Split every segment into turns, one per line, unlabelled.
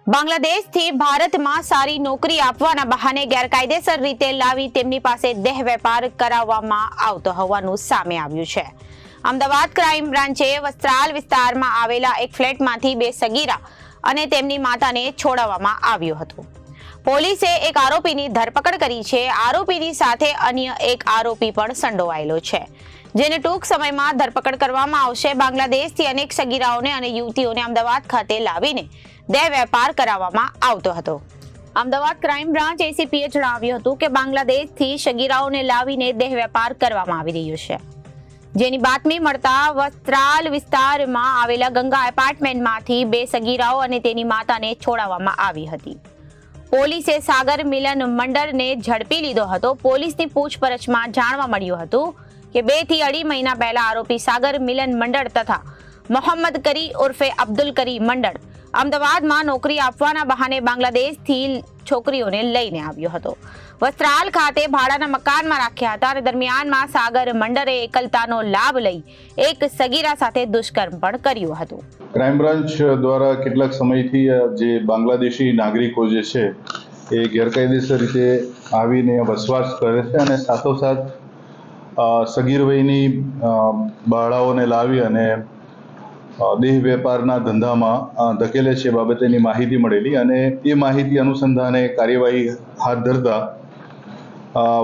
બાંગ્લાદેશથી ભારતમાં સારી નોકરી આપવાના બહાને ગેરકાયદેસર રીતે લાવી તેમની પાસે દેહ વેપાર કરાવવામાં આવતો હોવાનું સામે આવ્યું છે। અમદાવાદ ક્રાઇમ બ્રાન્ચે વસ્ત્રાલ વિસ્તારમાં આવેલા એક ફ્લેટમાંથી બે સગીરા અને તેમની માતાને છોડાવવામાં આવ્યું હતું। પોલીસે એક આરોપીની ધરપકડ કરી છે। આરોપીની સાથે અન્ય એક આરોપી પણ સંડોવાયેલો છે, જેને ટૂંક સમયમાં ધરપકડ કરવામાં આવશે। બાંગ્લાદેશથી અનેક સગીરાઓને અને યુવતીઓને અમદાવાદ ખાતે લાવીને દેહ વેપાર કરાવવામાં આવતો હતો। અમદાવાદ ક્રાઇમ બ્રાન્ચ એસીપીએ જણાવ્યું હતું કે બાંગ્લાદેશથી સગીરાઓને લાવીને દેહ વેપાર કરવામાં આવી રહ્યો છે, જેની બાતમી મળતા વસ્ત્રાલ વિસ્તારમાં આવેલા ગંગા એપાર્ટમેન્ટમાંથી બે સગીરાઓ અને તેની માતાને છોડાવવામાં આવી હતી। પોલીસે સાગર મિલન મંડળને ઝડપી લીધો હતો। પોલીસની પૂછપરછમાં જાણવા મળ્યું હતું કે 2 થી 2.5 મહિના પહેલા આરોપી સાગર મિલન મંડળ તથા મોહમ્મદ કરી ઉર્ફે અબ્દુલ કરી મંડળ અમદાવાદમાં નોકરી આપવાના બહાને બાંગ્લાદેશથી છોકરીઓને લઈને આવ્યો હતો। વસ્ત્રાલ ખાતે ભાડાના મકાનમાં રાખ્યા હતા અને દરમિયાનમાં સાગર મંડળે એકલતાનો લાભ લઈ એક સગીરા સાથે દુષ્કર્મ પણ કર્યું હતું।
ક્રાઇમ બ્રાન્ચ દ્વારા કેટલાક સમયથી જે બાંગ્લાદેશી નાગરિકો જે છે એ ગેરકાયદેસર રીતે આવીને વસવાટ કરે છે અને સાથોસાથ સગીર વયની બાળાઓને લાવી અને દેહ વેપારના ધંધામાં ધકેલે છે બાબતેની માહિતી મળેલી અને એ માહિતી અનુસંધાને કાર્યવાહી હાથ ધરતા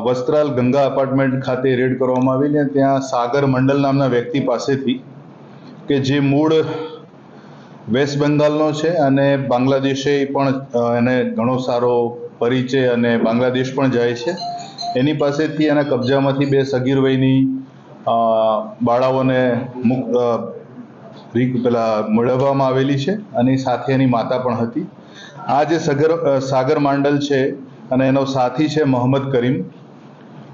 વસ્ત્રાલ ગંગા એપાર્ટમેન્ટ ખાતે રેડ કરવામાં આવીને ત્યાં સાગર મંડલ નામના વ્યક્તિ પાસેથી કે જે મૂળ વેસ્ટ બંગાળનો છે અને બાંગ્લાદેશે પણ એને ઘણો સારો પરિચય અને બાંગ્લાદેશ પણ જાય છે, એની પાસેથી એના કબજામાંથી બે સગીર વયની બાળાઓને મેળવવામાં આવેલી છે અને સાથે એની માતા પણ હતી। આ જે સાગર મંડલ છે અને એનો સાથી છે મોહમ્મદ કરીમ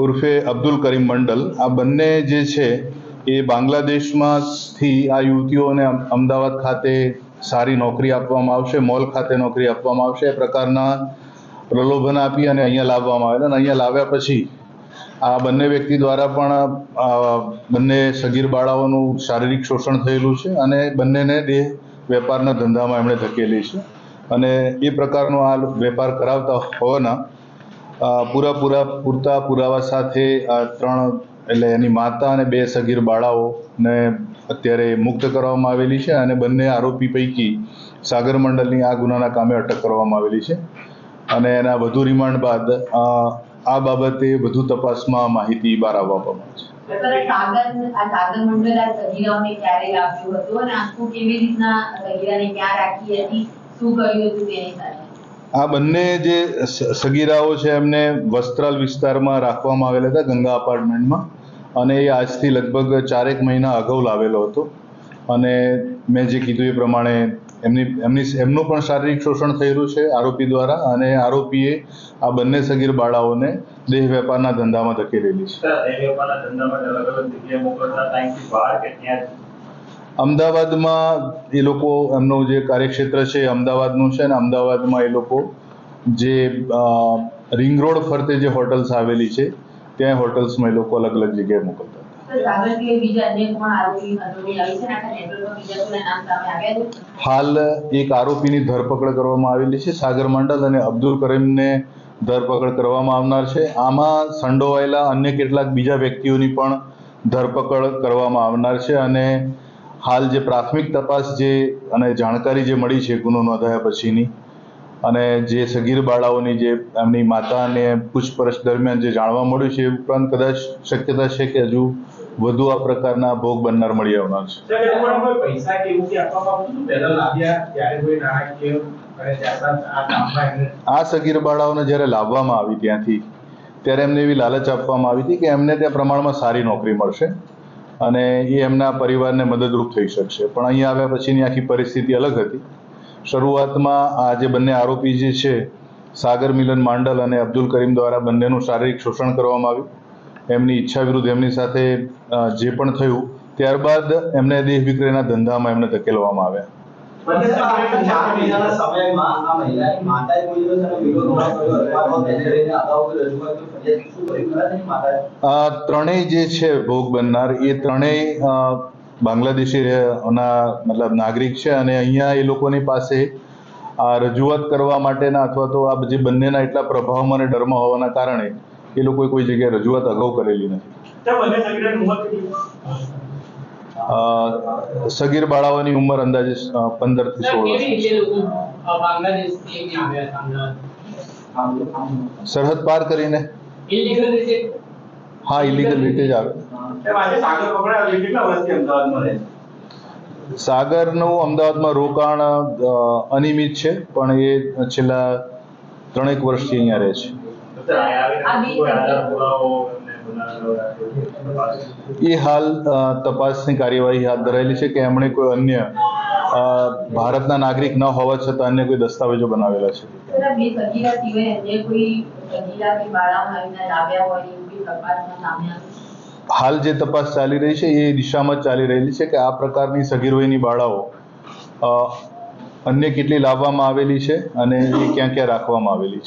ઉર્ફે અબ્દુલ કરીમ મંડલ, આ બંને જે છે એ બાંગ્લાદેશમાંથી આ યુવતીઓને અમદાવાદ ખાતે સારી નોકરી આપવામાં આવશે, મોલ ખાતે નોકરી આપવામાં આવશે એ પ્રકારના પ્રલોભન આપી અને અહીંયા લાવવામાં આવેલા અને અહીંયા લાવ્યા પછી આ બંને વ્યક્તિ દ્વારા પણ બંને સગીર બાળાઓનું શારીરિક શોષણ થયેલું છે અને બંનેને દેહ વેપારના ધંધામાં એમણે ધકેલી છે અને એ પ્રકારનો આ વેપાર કરાવતા હોવાના પૂરતા પુરાવા સાથે આ 3 એટલે એની માતા અને 2 સગીર બાળાઓને અત્યારે મુક્ત કરવામાં આવેલી છે અને બંને આરોપી પૈકી સાગર મંડલની આ ગુનાના કામે અટક કરવામાં આવેલી છે અને એના વધુ રિમાન્ડ બાદ આ બાબતે વધુ તપાસમાં માહિતી બહાર આવવામાં આવશે। આ બંને જે સગીરાઓ છે એમને વસ્ત્રાલ વિસ્તારમાં રાખવામાં આવેલા હતા ગંગા અપાર્ટમેન્ટમાં અને એ આજથી લગભગ 4 મહિના અગાઉ લાવેલો હતો અને મેં જે કીધું એ પ્રમાણે એમનું પણ શારીરિક શોષણ થયેલું છે આરોપી દ્વારા અને આરોપીએ આ બંને સગીર બાળાઓને દેહ વેપારના ધંધામાં ધકેલેલી છે। અમદાવાદમાં એ લોકો એમનું જે કાર્યક્ષેત્ર છે અમદાવાદનું છે અને અમદાવાદમાં એ લોકો જે રિંગ રોડ ફરતે જે હોટલ્સ આવેલી છે ત્યાં હોટલ્સમાં એ લોકો અલગ અલગ જગ્યાએ મોકલતા હતા। હાલ એક આરોપીની ધરપકડ કરવામાં આવેલી છે સાગર મંડલ અને અબ્દુલ કરીમને ધરપકડ કરવામાં આવનાર છે। આમાં સંડોવાયેલા અન્ય કેટલાક બીજા વ્યક્તિઓની પણ ધરપકડ કરવામાં આવનાર છે અને હાલ જે પ્રાથમિક તપાસ જે અને જાણકારી જે મળી છે ગુનો નોંધાયા પછીની અને જે સગીર બાળાઓની જે એમની માતાને પૂછપરછ દરમિયાન જે જાણવા મળ્યું છે એ ઉપરાંત કદાચ શક્યતા છે કે હજુ વધુ આ પ્રકારના ભોગ બનનાર મળી આવનાર છે। આ સગીર બાળાઓને જ્યારે લાવવામાં આવી ત્યાંથી ત્યારે એમને એવી લાલચ આપવામાં આવી હતી કે એમને ત્યાં પ્રમાણમાં સારી નોકરી મળશે અને એ એમના પરિવારને મદદરૂપ થઈ શકશે, પણ અહીંયા આવ્યા પછીની આખી પરિસ્થિતિ અલગ હતી। શરૂઆતમાં આ જે બંને આરોપી જે છે સાગર મિલન મંડલ અને અબ્દુલ કરીમ દ્વારા બંનેનું શારીરિક શોષણ કરવામાં આવ્યું, એમની ઈચ્છા વિરુદ્ધ એમની સાથે જે પણ થયું ત્યારબાદ એમને દેહ વિક્રયના ધંધામાં એમને ધકેલવામાં આવ્યા। ત્રણેય જે છે ભોગ બનનાર એ ત્રણેય બાંગ્લાદેશી નાગરિક છે અને અહીંયા એ લોકોની પાસે આ રજૂઆત કરવા માટેના અથવા તો આ જે બંનેના એટલા પ્રભાવમાં અને ડરમાં હોવાના કારણે એ લોકોએ કોઈ જગ્યાએ રજૂઆત અગાઉ કરેલી નથી. સગીર બાળાઓની ઉંમર અંદાજે 15 થી 16 વર્ષ. સરહદ પાર કરીને હા ઇલીગલ રીતે જ આવે. સાગરનું અમદાવાદમાં રોકાણ અનિયમિત છે, પણ એ છેલ્લા 3 વર્ષથી અહીંયા રહે છે. એ હાલ તપાસની કાર્યવાહી હાથ ધરાયેલી છે કે એમણે કોઈ અન્ય ભારતના નાગરિક ન હોવા છતાં અન્ય કોઈ દસ્તાવેજો બનાવેલા છે. હાલ જે તપાસ ચાલી રહી છે એ દિશામાં જ ચાલી રહેલી છે કે આ પ્રકારની સગીર વયની બાળાઓ અન્ય કેટલી લાવવામાં આવેલી છે અને એ ક્યાં ક્યાં રાખવામાં આવેલી છે.